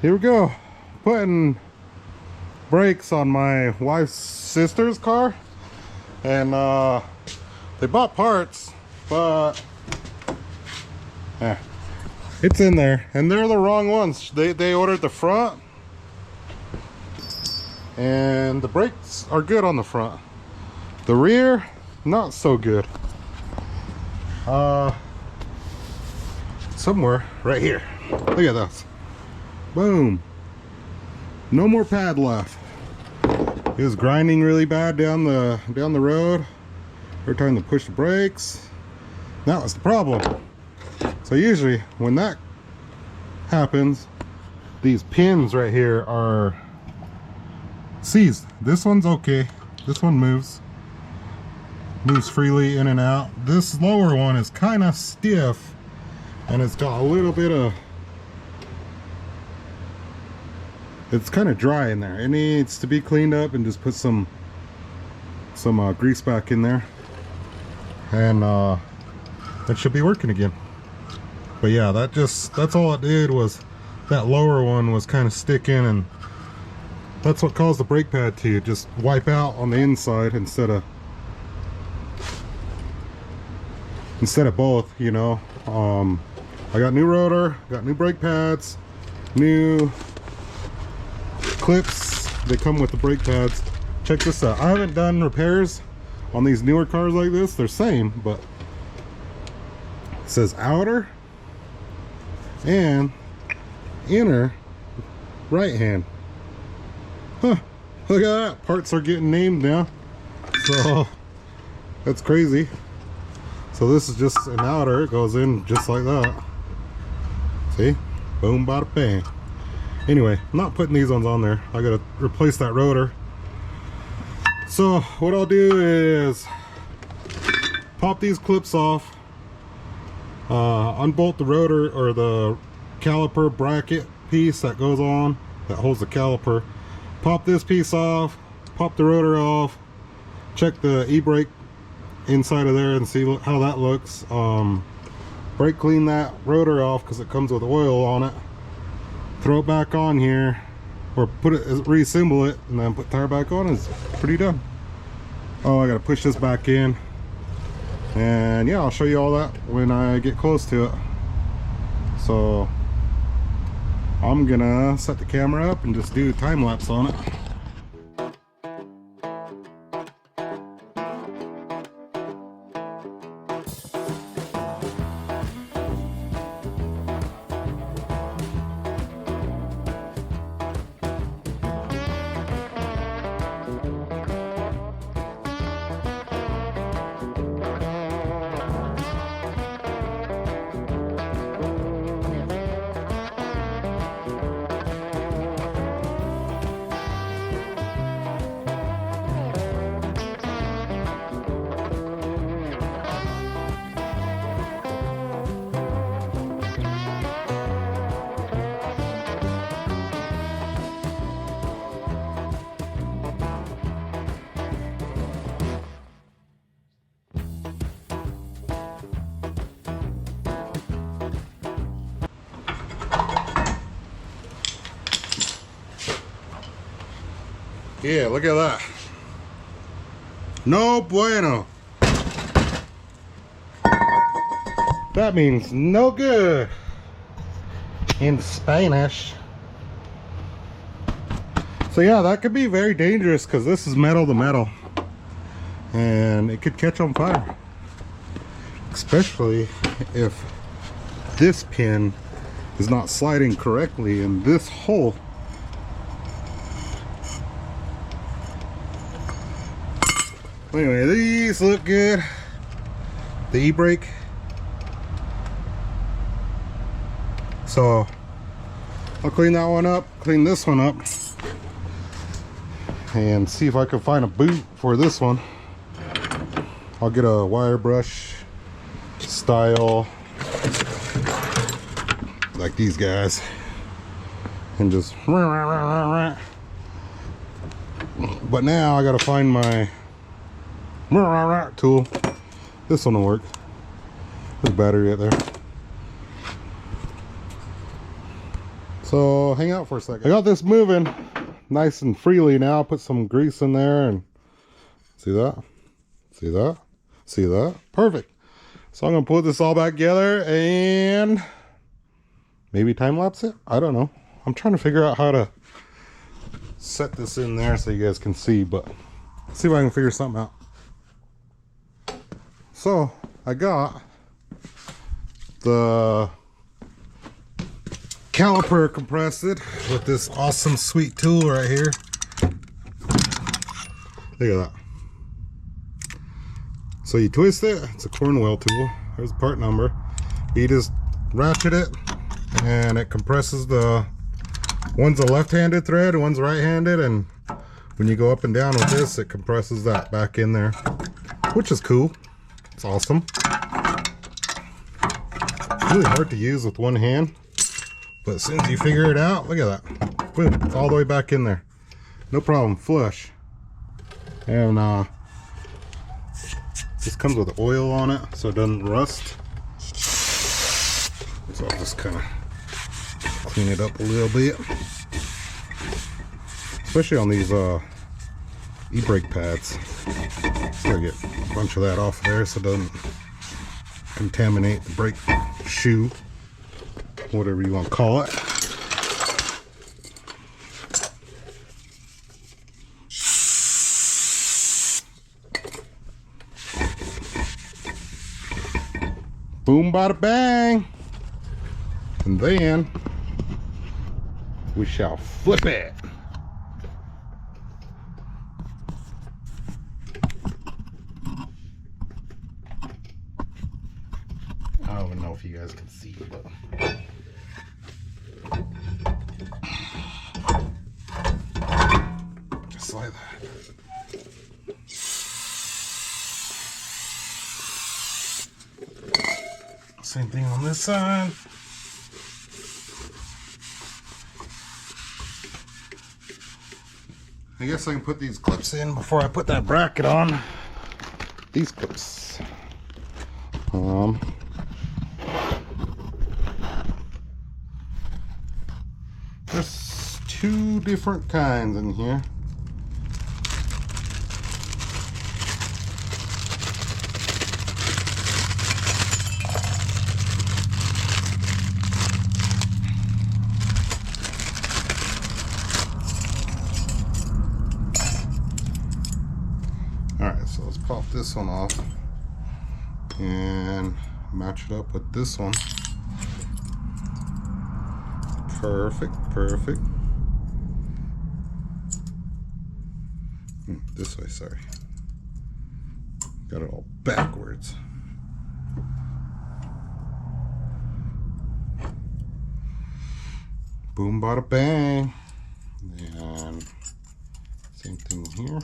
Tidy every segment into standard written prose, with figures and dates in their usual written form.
Here we go. Putting brakes on my wife's sister's car, and they bought parts, but it's in there, and they're the wrong ones. They ordered the front, and the brakes are good on the front. The rear, not so good. Somewhere right here. Look at this. Boom. No more pad left. It was grinding really bad down the road every time to push the brakes. That was the problem. So usually when that happens, these pins right here are seized. This one's okay. This one moves freely in and out. This lower one is kind of stiff, and it's got a little bit of, it's kind of dry in there. It needs to be cleaned up and just put some grease back in there, and it should be working again. But yeah, that's all it did, was that lower one was kind of sticking, and that's what caused the brake pad to just wipe out on the inside instead of both, you know. I got new rotor, got new brake pads, new clips. They come with the brake pads. Check this out. I haven't done repairs on these newer cars like this. They're same, but it says outer and inner right hand. Huh, look at that. Parts are getting named now, so that's crazy. So this is just an outer. It goes in just like that. See? Boom, bada bang. Anyway, I'm not putting these ones on there. I gotta replace that rotor. So what I'll do is pop these clips off, unbolt the rotor or the caliper bracket piece that goes on, that holds the caliper. Pop this piece off, pop the rotor off, check the e-brake inside of there and see how that looks. Brake clean that rotor off because it comes with oil on it. Throw it back on here, or put it, reassemble it, and then put tire back on. It's pretty done. Oh, I gotta push this back in, and yeah, I'll show you all that when I get close to it. So I'm gonna set the camera up and just do a time lapse on it. Yeah, look at that. No bueno. That means no good in Spanish. So yeah, that could be very dangerous because this is metal to metal, and it could catch on fire, especially if this pin is not sliding correctly in this hole. Anyway, these look good. The e-brake. So I'll clean that one up, clean this one up, and see if I can find a boot for this one. I'll get a wire brush style like these guys and just, but now I gotta find my tool. This one will work. There's a battery right there. So hang out for a second. I got this moving nice and freely now. Put some grease in there and see that? See that? See that? Perfect. So I'm gonna put this all back together and maybe time lapse it. I don't know. I'm trying to figure out how to set this in there so you guys can see, but let's see if I can figure something out. So I got the caliper compressed with this awesome sweet tool right here. Look at that. So you twist it, it's a Cornwell tool. There's the part number. You just ratchet it and it compresses the one's a left-handed thread and one's right-handed, and when you go up and down with this it compresses that back in there, which is cool. It's awesome. Really hard to use with one hand, but as soon as you figure it out, look at that. Boom, it's all the way back in there. No problem, flush. And this comes with oil on it so it doesn't rust. So I'll just kind of clean it up a little bit. Especially on these e-brake pads. Just gotta get a bunch of that off there so it doesn't contaminate the brake shoe, whatever you want to call it. Boom, bada bang. And then we shall flip it. I don't even know if you guys can see, but just like that. Same thing on this side. I guess I can put these clips in before I put that bracket on. These clips. There's two different kinds in here. Alright, so let's pop this one off and match it up with this one. Perfect, perfect. This way, sorry. Got it all backwards. Boom, bada bang. And same thing here.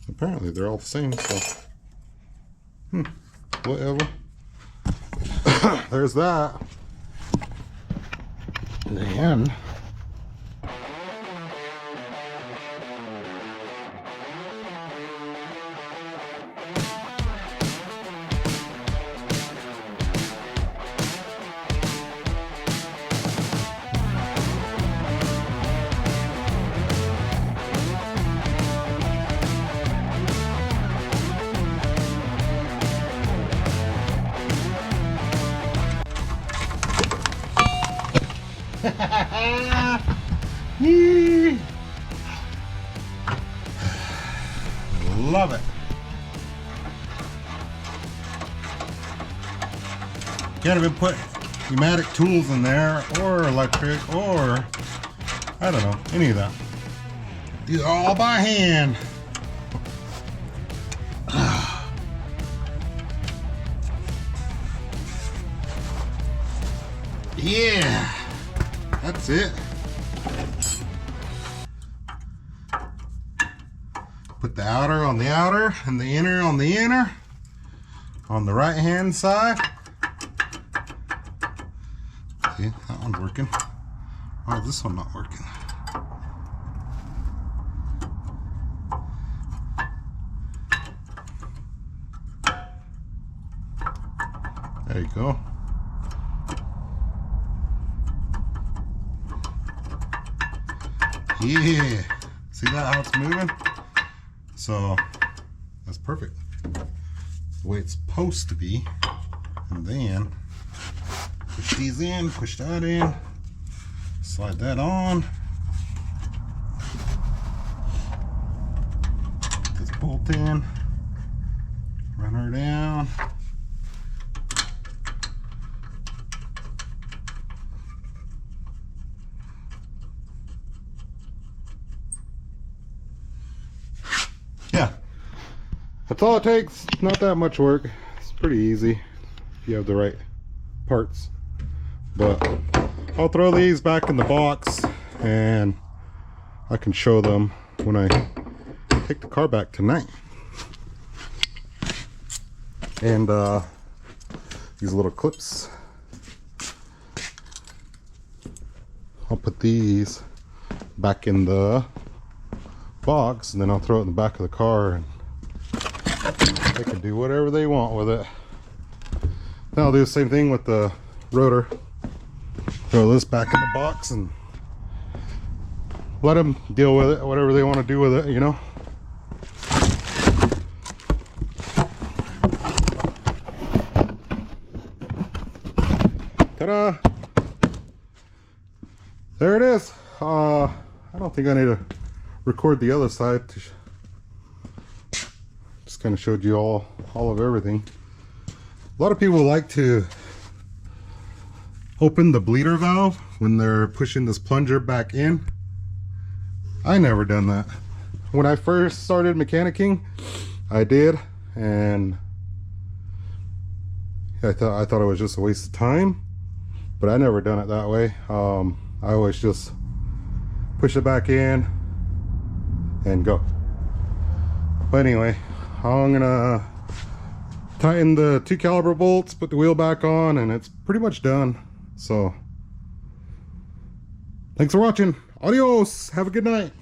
Apparently they're all the same, so whatever. There's that. And then love it. Can't even put pneumatic tools in there, or electric, or I don't know, any of that. Do it all by hand. Yeah, that's it. Put the outer on the outer and the inner on the inner on the right hand side. See, that one's working. Oh, this one not working. There you go. Yeah, see that, how it's moving? So that's perfect, the way it's supposed to be. And then push these in, push that in, slide that on, put this bolt in, run her down. Yeah, that's all it takes. Not that much work. It's pretty easy if you have the right parts. But I'll throw these back in the box and I can show them when I take the car back tonight. And these little clips, I'll put these back in the box and then I'll throw it in the back of the car and they can do whatever they want with it. Then I'll do the same thing with the rotor. Throw this back in the box and let them deal with it, whatever they want to do with it, you know. Ta-da! There it is. I don't think I need to record the other side. Just kind of showed you all of everything. A lot of people like to open the bleeder valve when they're pushing this plunger back in. I never done that. When I first started mechanicking, I did, and I thought it was just a waste of time, but I never done it that way. I always just push it back in and go. But anyway, I'm gonna tighten the 2 caliber bolts, put the wheel back on, and it's pretty much done. So thanks for watching. Adios. Have a good night.